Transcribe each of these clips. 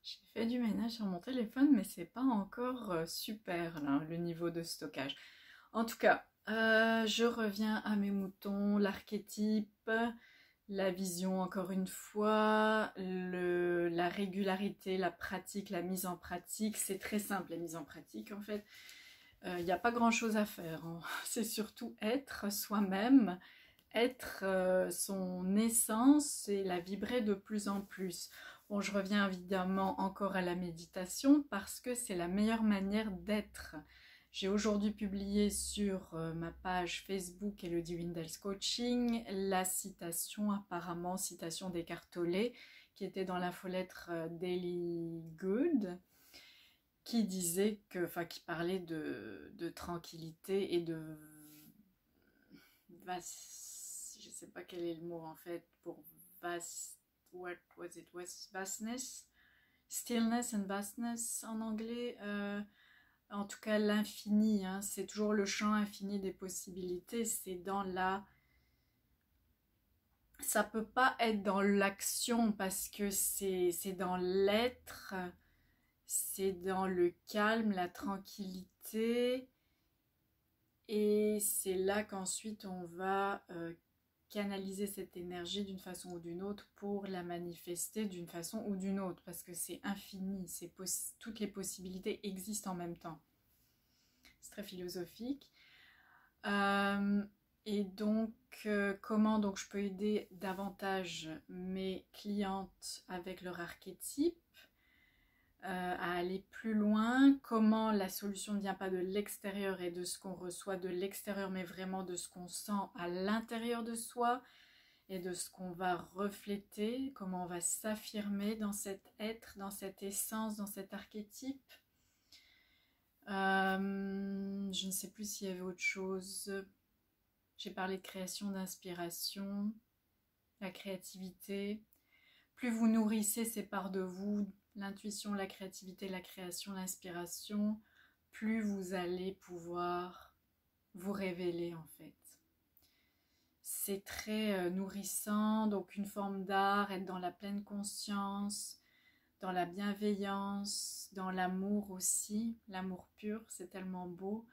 J'ai fait du ménage sur mon téléphone, mais c'est pas encore super là, le niveau de stockage. En tout cas, je reviens à mes moutons, l'archétype, la vision encore une fois, la régularité, la pratique, la mise en pratique. C'est très simple la mise en pratique en fait. Il n'y a pas grand-chose à faire, hein. C'est surtout être soi-même, être son essence et la vibrer de plus en plus. Bon, je reviens évidemment encore à la méditation parce que c'est la meilleure manière d'être. J'ai aujourd'hui publié sur ma page Facebook Elodie Windels Coaching la citation, apparemment citation d'Eckhart Tolle, qui était dans l'infolettre Daily Good, qui disait que, enfin, qui parlait de tranquillité et de je sais pas quel est le mot en fait pour vast, what was it, vastness, stillness and vastness en anglais, en tout cas l'infini, hein, c'est toujours le champ infini des possibilités, c'est dans la, ça peut pas être dans l'action parce que c'est dans l'être, c'est dans le calme, la tranquillité, et c'est là qu'ensuite on va canaliser cette énergie d'une façon ou d'une autre pour la manifester d'une façon ou d'une autre, parce que c'est infini, toutes les possibilités existent en même temps. C'est très philosophique. Euh, et donc, comment donc je peux aider davantage mes clientes avec leur archétype à aller plus loin, comment la solution ne vient pas de l'extérieur et de ce qu'on reçoit de l'extérieur, mais vraiment de ce qu'on sent à l'intérieur de soi et de ce qu'on va refléter, comment on va s'affirmer dans cet être, dans cette essence, dans cet archétype. Je ne sais plus s'il y avait autre chose. J'ai parlé de création, d'inspiration, la créativité. Plus vous nourrissez ces parts de vous, l'intuition, la créativité, la création, l'inspiration, plus vous allez pouvoir vous révéler en fait. C'est très nourrissant, donc une forme d'art, être dans la pleine conscience, dans la bienveillance, dans l'amour aussi, l'amour pur, c'est tellement beau.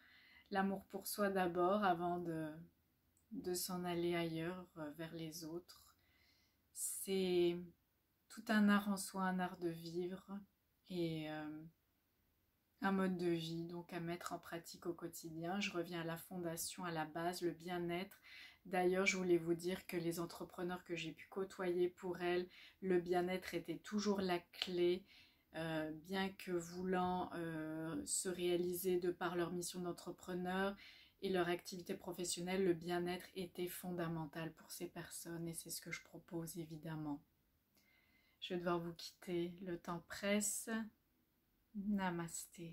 L'amour pour soi d'abord avant de s'en aller ailleurs, vers les autres. C'est tout un art en soi, un art de vivre et un mode de vie donc à mettre en pratique au quotidien. Je reviens à la fondation, à la base, le bien-être. D'ailleurs, je voulais vous dire que les entrepreneurs que j'ai pu côtoyer, pour elles, le bien-être était toujours la clé. Bien que voulant se réaliser de par leur mission d'entrepreneur et leur activité professionnelle, le bien-être était fondamental pour ces personnes et c'est ce que je propose évidemment. Je vais devoir vous quitter, le temps presse. Namasté.